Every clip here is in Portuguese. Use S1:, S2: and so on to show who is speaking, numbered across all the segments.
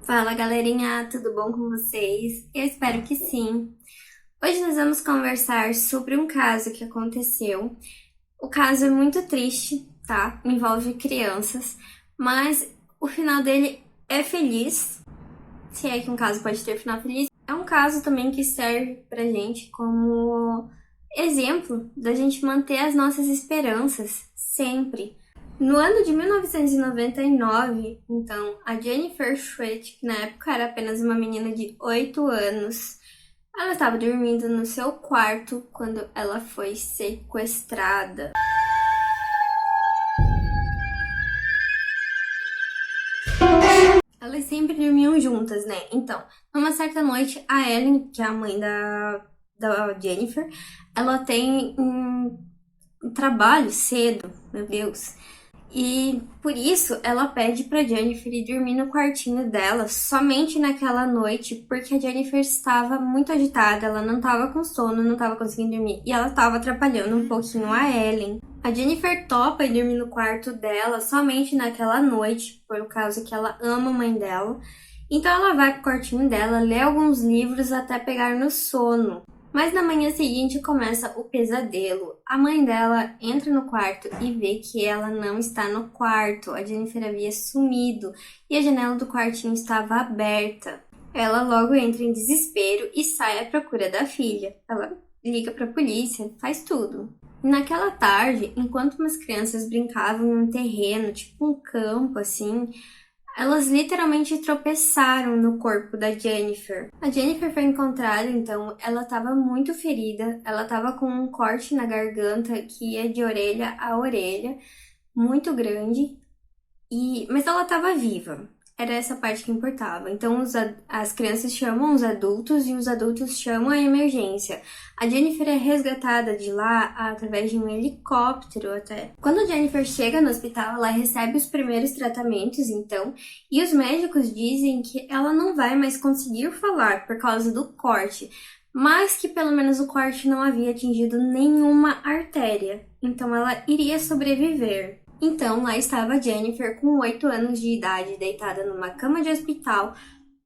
S1: Fala galerinha, tudo bom com vocês? Eu espero que sim. Hoje nós vamos conversar sobre um caso que aconteceu. O caso é muito triste, tá? Envolve crianças, mas o final dele é feliz. Se é que um caso pode ter final feliz, é um caso também que serve pra gente como exemplo da gente manter as nossas esperanças sempre. No ano de 1999, então, a Jennifer Schwedt, que na época era apenas uma menina de 8 anos, ela estava dormindo no seu quarto quando ela foi sequestrada. Elas sempre dormiam juntas, né? Então, numa certa noite, a Ellen, que é a mãe da Jennifer, ela tem um trabalho cedo, meu Deus. E por isso ela pede pra Jennifer ir dormir no quartinho dela somente naquela noite, porque a Jennifer estava muito agitada, ela não estava com sono, não estava conseguindo dormir e ela estava atrapalhando um pouquinho a Ellen. A Jennifer topa ir dormir no quarto dela somente naquela noite, por causa que ela ama a mãe dela. Então ela vai pro quartinho dela, lê alguns livros até pegar no sono. Mas na manhã seguinte começa o pesadelo. A mãe dela entra no quarto e vê que ela não está no quarto. A Jennifer havia sumido e a janela do quartinho estava aberta. Ela logo entra em desespero e sai à procura da filha. Ela liga para a polícia, faz tudo. Naquela tarde, enquanto umas crianças brincavam em um terreno, tipo um campo assim, elas literalmente tropeçaram no corpo da Jennifer. A Jennifer foi encontrada, então, ela estava muito ferida, ela estava com um corte na garganta que ia de orelha a orelha, muito grande, mas ela estava viva. Era essa parte que importava. Então, as crianças chamam os adultos e os adultos chamam a emergência. A Jennifer é resgatada de lá através de um helicóptero até. Quando a Jennifer chega no hospital, ela recebe os primeiros tratamentos, então, e os médicos dizem que ela não vai mais conseguir falar por causa do corte, mas que pelo menos o corte não havia atingido nenhuma artéria. Então, ela iria sobreviver. Então, lá estava a Jennifer com 8 anos de idade, deitada numa cama de hospital,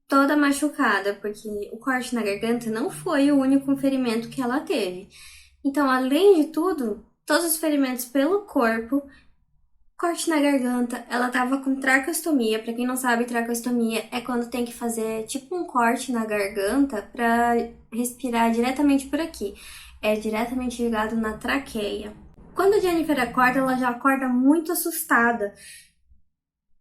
S1: toda machucada, porque o corte na garganta não foi o único ferimento que ela teve. Então, além de tudo, todos os ferimentos pelo corpo, corte na garganta, ela estava com tracostomia. Para quem não sabe, tracostomia é quando tem que fazer tipo um corte na garganta para respirar diretamente por aqui. É diretamente ligado na traqueia. Quando a Jennifer acorda, ela já acorda muito assustada.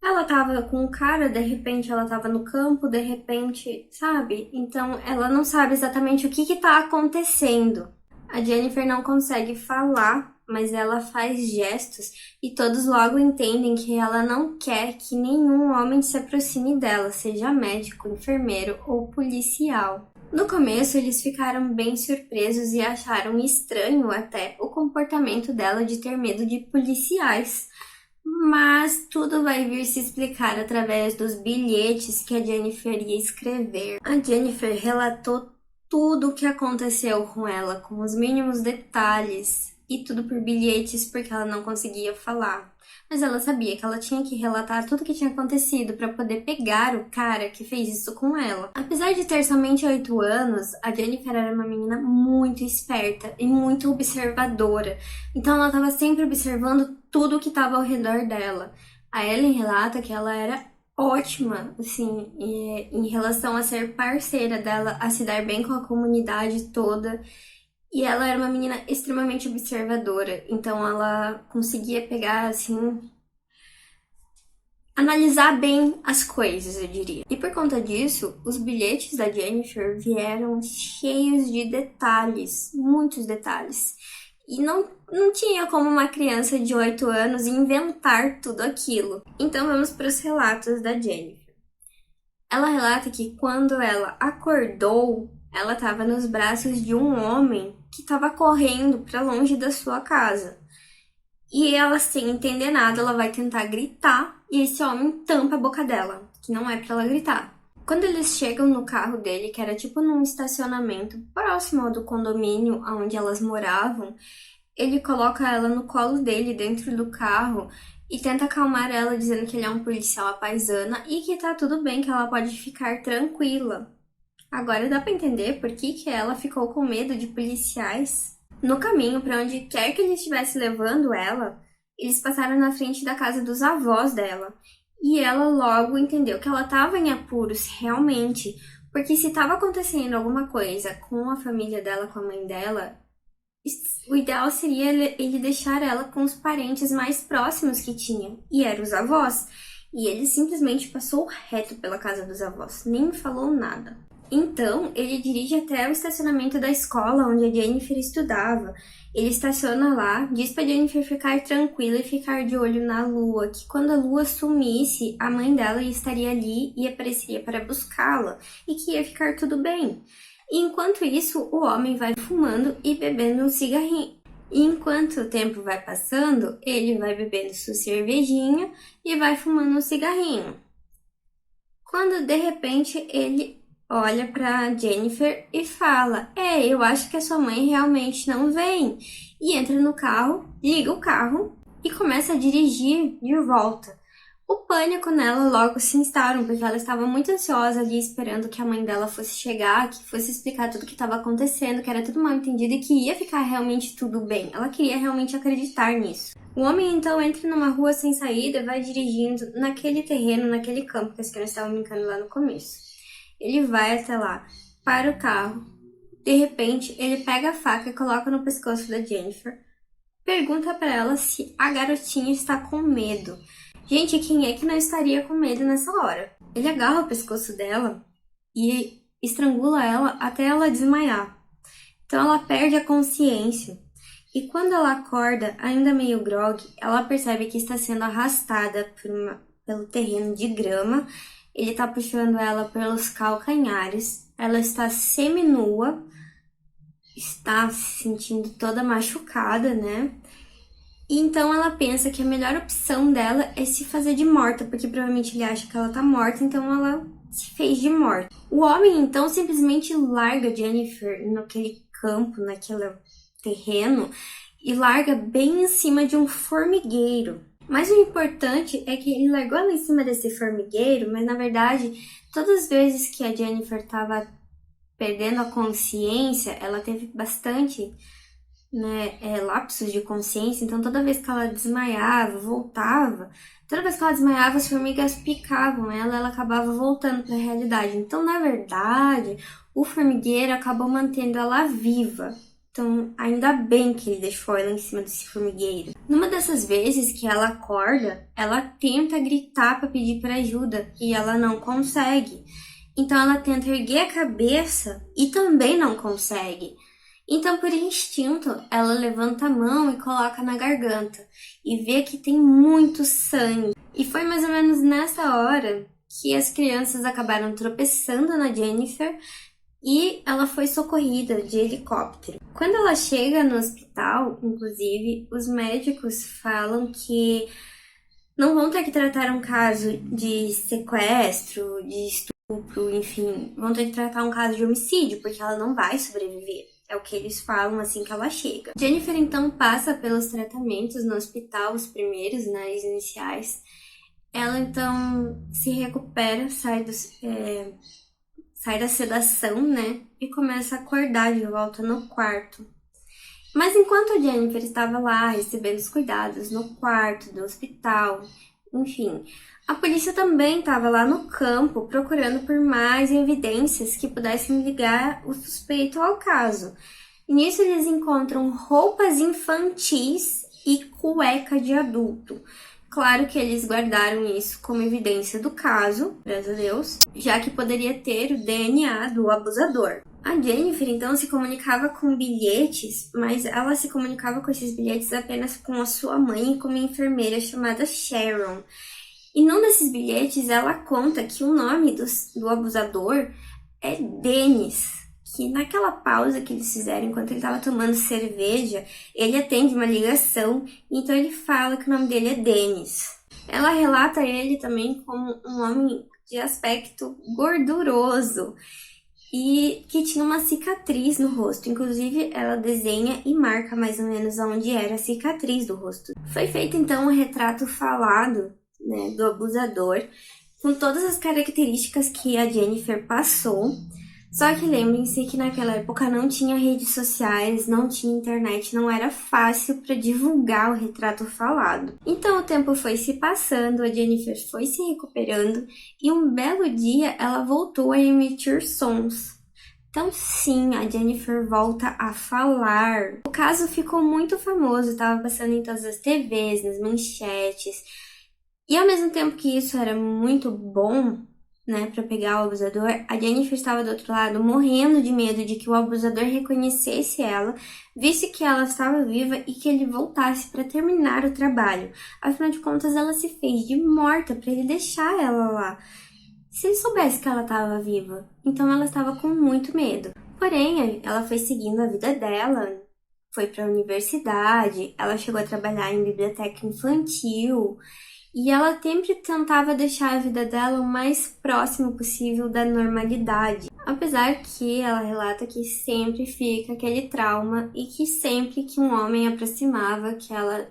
S1: Ela tava com o cara, de repente ela tava no campo, de repente, sabe? Então ela não sabe exatamente o que tá acontecendo. A Jennifer não consegue falar, mas ela faz gestos e todos logo entendem que ela não quer que nenhum homem se aproxime dela, seja médico, enfermeiro ou policial. No começo, eles ficaram bem surpresos e acharam estranho até o comportamento dela de ter medo de policiais. Mas tudo vai vir se explicar através dos bilhetes que a Jennifer ia escrever. A Jennifer relatou tudo o que aconteceu com ela, com os mínimos detalhes, e tudo por bilhetes porque ela não conseguia falar. Mas ela sabia que ela tinha que relatar tudo o que tinha acontecido para poder pegar o cara que fez isso com ela. Apesar de ter somente 8 anos, a Jennifer era uma menina muito esperta e muito observadora. Então ela estava sempre observando tudo o que estava ao redor dela. A Ellen relata que ela era ótima, assim, em relação a ser parceira dela, a se dar bem com a comunidade toda. E ela era uma menina extremamente observadora, então ela conseguia pegar, assim, analisar bem as coisas, eu diria. E por conta disso, os bilhetes da Jennifer vieram cheios de detalhes, muitos detalhes. E não tinha como uma criança de 8 anos inventar tudo aquilo. Então vamos para os relatos da Jennifer. Ela relata que quando ela acordou, ela estava nos braços de um homem que estava correndo para longe da sua casa. E ela, sem entender nada, ela vai tentar gritar e esse homem tampa a boca dela, que não é para ela gritar. Quando eles chegam no carro dele, que era tipo num estacionamento próximo ao do condomínio onde elas moravam, ele coloca ela no colo dele, dentro do carro, e tenta acalmar ela dizendo que ele é um policial à paisana e que tá tudo bem, que ela pode ficar tranquila. Agora dá pra entender por que que ela ficou com medo de policiais. No caminho para onde quer que ele estivesse levando ela, eles passaram na frente da casa dos avós dela. E ela logo entendeu que ela estava em apuros realmente, porque se estava acontecendo alguma coisa com a família dela, com a mãe dela, o ideal seria ele deixar ela com os parentes mais próximos que tinha, e eram os avós. E ele simplesmente passou reto pela casa dos avós, nem falou nada. Então, ele dirige até o estacionamento da escola onde a Jennifer estudava. Ele estaciona lá, diz pra Jennifer ficar tranquila e ficar de olho na lua, que quando a lua sumisse, a mãe dela estaria ali e apareceria para buscá-la, e que ia ficar tudo bem. E enquanto isso, o homem vai fumando e bebendo um cigarrinho. E enquanto o tempo vai passando, ele vai bebendo sua cervejinha e vai fumando um cigarrinho. Quando de repente ele olha para Jennifer e fala: eu acho que a sua mãe realmente não vem. E entra no carro, liga o carro e começa a dirigir de volta. O pânico nela logo se instaura, porque ela estava muito ansiosa ali esperando que a mãe dela fosse chegar, que fosse explicar tudo o que estava acontecendo, que era tudo mal entendido e que ia ficar realmente tudo bem. Ela queria realmente acreditar nisso. O homem então entra numa rua sem saída e vai dirigindo naquele terreno, naquele campo que as crianças estavam brincando lá no começo. Ele vai até lá, para o carro. De repente, ele pega a faca e coloca no pescoço da Jennifer. Pergunta para ela se a garotinha está com medo. Gente, quem é que não estaria com medo nessa hora? Ele agarra o pescoço dela e estrangula ela até ela desmaiar. Então ela perde a consciência. E quando ela acorda, ainda meio grogue, ela percebe que está sendo arrastada pelo terreno de grama. Ele está puxando ela pelos calcanhares. Ela está seminua, está se sentindo toda machucada, né? E então ela pensa que a melhor opção dela é se fazer de morta, porque provavelmente ele acha que ela tá morta, então ela se fez de morta. O homem então simplesmente larga Jennifer naquele campo, naquele terreno, e larga bem em cima de um formigueiro. Mas o importante é que ele largou ela em cima desse formigueiro, mas na verdade, todas as vezes que a Jennifer estava perdendo a consciência, ela teve bastante lapsos de consciência, então toda vez que ela desmaiava, voltava, toda vez que ela desmaiava, as formigas picavam ela acabava voltando para a realidade. Então, na verdade, o formigueiro acabou mantendo ela viva. Então, ainda bem que ele deixou ela em cima desse formigueiro. Numa dessas vezes que ela acorda, ela tenta gritar para pedir para ajuda e ela não consegue. Então, ela tenta erguer a cabeça e também não consegue. Então, por instinto, ela levanta a mão e coloca na garganta e vê que tem muito sangue. E foi mais ou menos nessa hora que as crianças acabaram tropeçando na Jennifer e ela foi socorrida de helicóptero. Quando ela chega no hospital, inclusive, os médicos falam que não vão ter que tratar um caso de sequestro, de estupro, enfim, vão ter que tratar um caso de homicídio, porque ela não vai sobreviver. É o que eles falam assim que ela chega. Jennifer então passa pelos tratamentos no hospital, os primeiros, né, os iniciais. Ela então se recupera, sai da sedação, né, e começa a acordar de volta no quarto. Mas enquanto a Jennifer estava lá recebendo os cuidados no quarto do hospital, enfim, a polícia também estava lá no campo procurando por mais evidências que pudessem ligar o suspeito ao caso. E nisso eles encontram roupas infantis e cueca de adulto. Claro que eles guardaram isso como evidência do caso, graças a Deus, já que poderia ter o DNA do abusador. A Jennifer então se comunicava com bilhetes, mas ela se comunicava com esses bilhetes apenas com a sua mãe e com uma enfermeira chamada Sharon. E num desses bilhetes ela conta que o nome do abusador é Dennis, que naquela pausa que eles fizeram enquanto ele estava tomando cerveja, ele atende uma ligação, então ele fala que o nome dele é Dennis. Ela relata ele também como um homem de aspecto gorduroso. e que tinha uma cicatriz no rosto. Inclusive, ela desenha e marca mais ou menos onde era a cicatriz do rosto. Foi feito então um retrato falado, né, do abusador, com todas as características que a Jennifer passou. Só que lembrem-se que naquela época não tinha redes sociais, não tinha internet, não era fácil para divulgar o retrato falado. Então o tempo foi se passando, a Jennifer foi se recuperando e um belo dia ela voltou a emitir sons. Então sim, a Jennifer volta a falar. O caso ficou muito famoso, estava passando em todas as TVs, nas manchetes. E ao mesmo tempo que isso era muito bom, né, para pegar o abusador, a Jennifer estava do outro lado morrendo de medo de que o abusador reconhecesse ela, visse que ela estava viva e que ele voltasse para terminar o trabalho. Afinal de contas, ela se fez de morta para ele deixar ela lá. Se ele soubesse que ela estava viva, então ela estava com muito medo. Porém, ela foi seguindo a vida dela, foi para a universidade, ela chegou a trabalhar em biblioteca infantil. E ela sempre tentava deixar a vida dela o mais próximo possível da normalidade. Apesar que ela relata que sempre fica aquele trauma e que sempre que um homem aproximava, que ela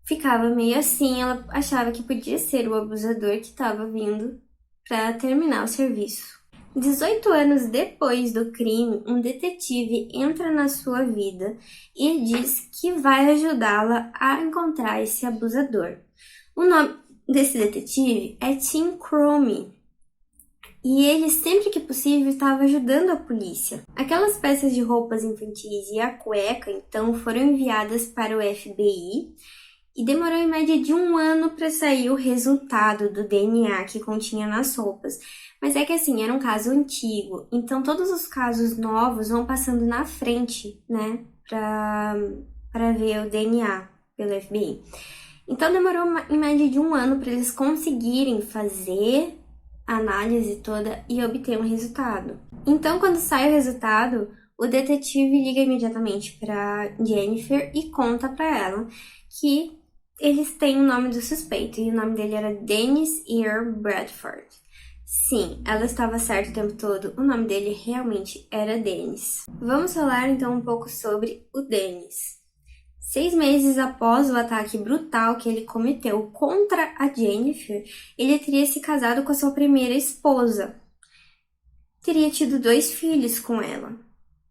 S1: ficava meio assim, ela achava que podia ser o abusador que estava vindo para terminar o serviço. 18 anos depois do crime, um detetive entra na sua vida e diz que vai ajudá-la a encontrar esse abusador. O nome desse detetive é Tim Cromie. E ele, sempre que possível, estava ajudando a polícia. Aquelas peças de roupas infantis e a cueca, então, foram enviadas para o FBI e demorou em média de 1 ano para sair o resultado do DNA que continha nas roupas. Mas é que assim, era um caso antigo, então todos os casos novos vão passando na frente, né, para ver o DNA pelo FBI. Então demorou em média de 1 ano para eles conseguirem fazer a análise toda e obter um resultado. Então, quando sai o resultado, o detetive liga imediatamente para Jennifer e conta para ela que eles têm o nome do suspeito e o nome dele era Dennis Earl Bradford. Sim, ela estava certa o tempo todo, o nome dele realmente era Dennis. Vamos falar então um pouco sobre o Dennis. 6 meses após o ataque brutal que ele cometeu contra a Jennifer, ele teria se casado com a sua primeira esposa. Teria tido 2 filhos com ela.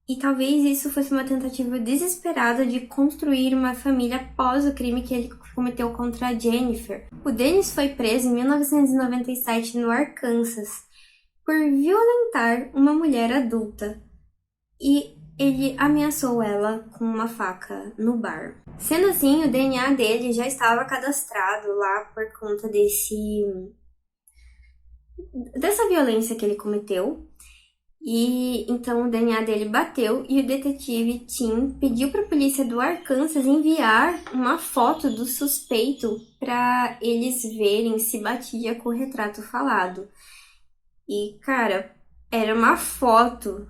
S1: E talvez isso fosse uma tentativa desesperada de construir uma família após o crime que ele cometeu contra a Jennifer. O Dennis foi preso em 1997 no Arkansas por violentar uma mulher adulta. E ele ameaçou ela com uma faca no bar. Sendo assim, o DNA dele já estava cadastrado lá por conta dessa violência que ele cometeu. E então o DNA dele bateu e o detetive Tim pediu para a polícia do Arkansas enviar uma foto do suspeito para eles verem se batia com o retrato falado. E, cara, era uma foto.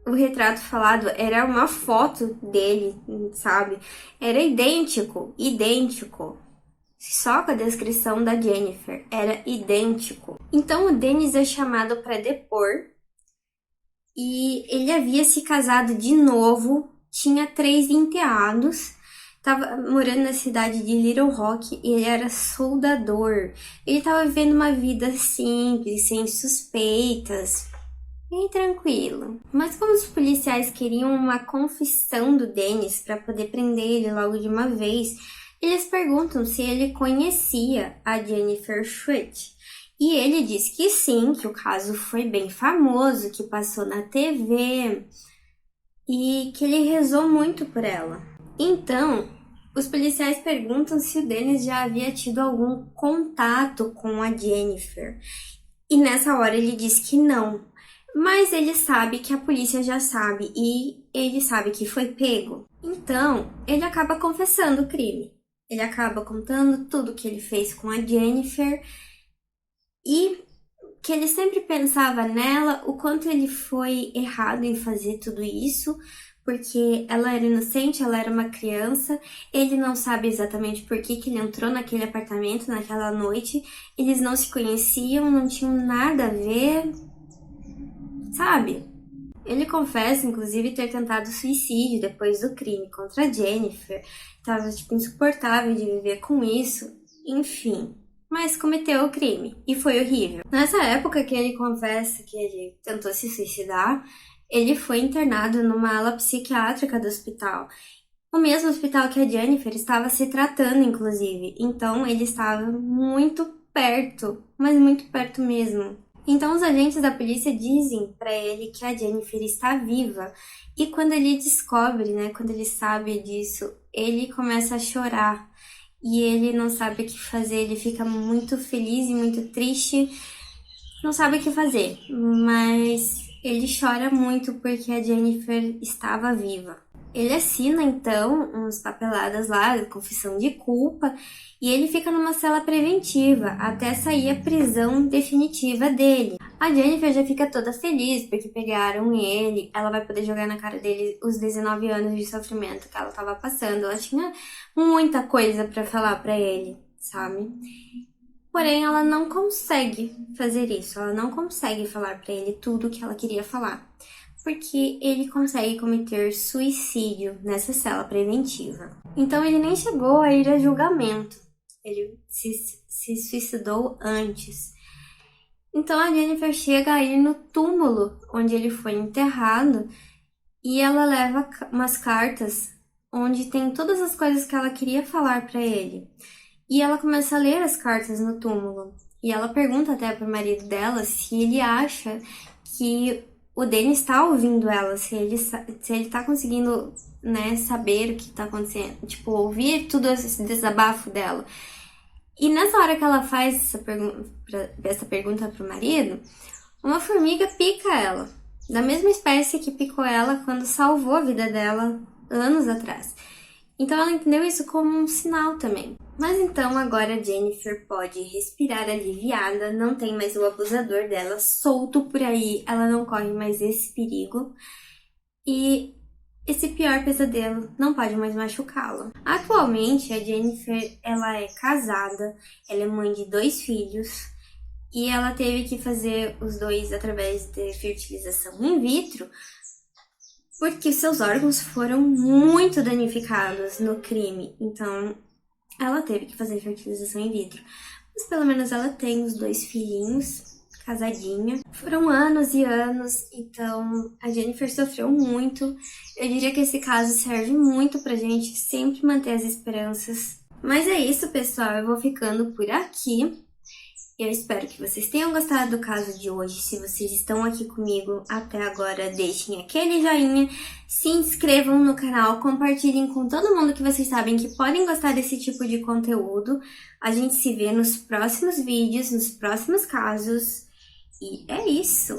S1: O retrato falado era uma foto dele, sabe? Era idêntico, idêntico. Só com a descrição da Jennifer, era idêntico. Então o Dennis é chamado para depor e ele havia se casado de novo, tinha 3 enteados, estava morando na cidade de Little Rock e ele era soldador. Ele estava vivendo uma vida simples, sem suspeitas. Bem tranquilo. Mas como os policiais queriam uma confissão do Dennis para poder prender ele logo de uma vez, eles perguntam se ele conhecia a Jennifer Sweet. E ele diz que sim, que o caso foi bem famoso, que passou na TV e que ele rezou muito por ela. Então, os policiais perguntam se o Dennis já havia tido algum contato com a Jennifer. E nessa hora ele diz que não. Mas ele sabe que a polícia já sabe e ele sabe que foi pego. Então, ele acaba confessando o crime. Ele acaba contando tudo que ele fez com a Jennifer e que ele sempre pensava nela, o quanto ele foi errado em fazer tudo isso, porque ela era inocente, ela era uma criança, ele não sabe exatamente por que ele entrou naquele apartamento naquela noite, eles não se conheciam, não tinham nada a ver. sabe? Ele confessa, inclusive, ter tentado suicídio depois do crime contra a Jennifer. Tava, tipo, insuportável de viver com isso. Enfim. Mas cometeu o crime. E foi horrível. Nessa época que ele confessa que ele tentou se suicidar, ele foi internado numa ala psiquiátrica do hospital. O mesmo hospital que a Jennifer estava se tratando, inclusive. Então, ele estava muito perto. Mas muito perto mesmo. Então, os agentes da polícia dizem pra ele que a Jennifer está viva. E quando ele descobre, né, quando ele sabe disso, ele começa a chorar. E ele não sabe o que fazer, ele fica muito feliz e muito triste. Não sabe o que fazer, mas ele chora muito porque a Jennifer estava viva. Ele assina, então, uns papeladas lá, confissão de culpa, e ele fica numa cela preventiva até sair a prisão definitiva dele. A Jennifer já fica toda feliz porque pegaram ele, ela vai poder jogar na cara dele os 19 anos de sofrimento que ela estava passando. Ela tinha muita coisa para falar para ele, sabe? Porém, ela não consegue fazer isso, ela não consegue falar para ele tudo o que ela queria falar. Porque ele consegue cometer suicídio nessa cela preventiva. Então ele nem chegou a ir a julgamento. Ele se suicidou antes. Então a Jennifer chega a ir no túmulo onde ele foi enterrado e ela leva umas cartas onde tem todas as coisas que ela queria falar para ele. E ela começa a ler as cartas no túmulo. E ela pergunta até pro marido dela se ele acha que o Danny está ouvindo ela, se ele tá conseguindo, né, saber o que tá acontecendo, tipo, ouvir tudo esse desabafo dela. E nessa hora que ela faz essa pergunta pro marido, uma formiga pica ela, da mesma espécie que picou ela quando salvou a vida dela anos atrás. Então ela entendeu isso como um sinal também. Mas então agora a Jennifer pode respirar aliviada, não tem mais o abusador dela solto por aí, ela não corre mais esse perigo. E esse pior pesadelo não pode mais machucá-la. Atualmente a Jennifer, ela é casada, ela é mãe de 2 filhos e ela teve que fazer os 2 através de fertilização in vitro porque seus órgãos foram muito danificados no crime. Então ela teve que fazer fertilização in vitro. Mas pelo menos ela tem os 2 filhinhos, casadinha. Foram anos e anos, então a Jennifer sofreu muito. Eu diria que esse caso serve muito pra gente sempre manter as esperanças. Mas é isso, pessoal. Eu vou ficando por aqui. Eu espero que vocês tenham gostado do caso de hoje. Se vocês estão aqui comigo até agora, deixem aquele joinha, se inscrevam no canal, compartilhem com todo mundo que vocês sabem que podem gostar desse tipo de conteúdo. A gente se vê nos próximos vídeos, nos próximos casos. E é isso!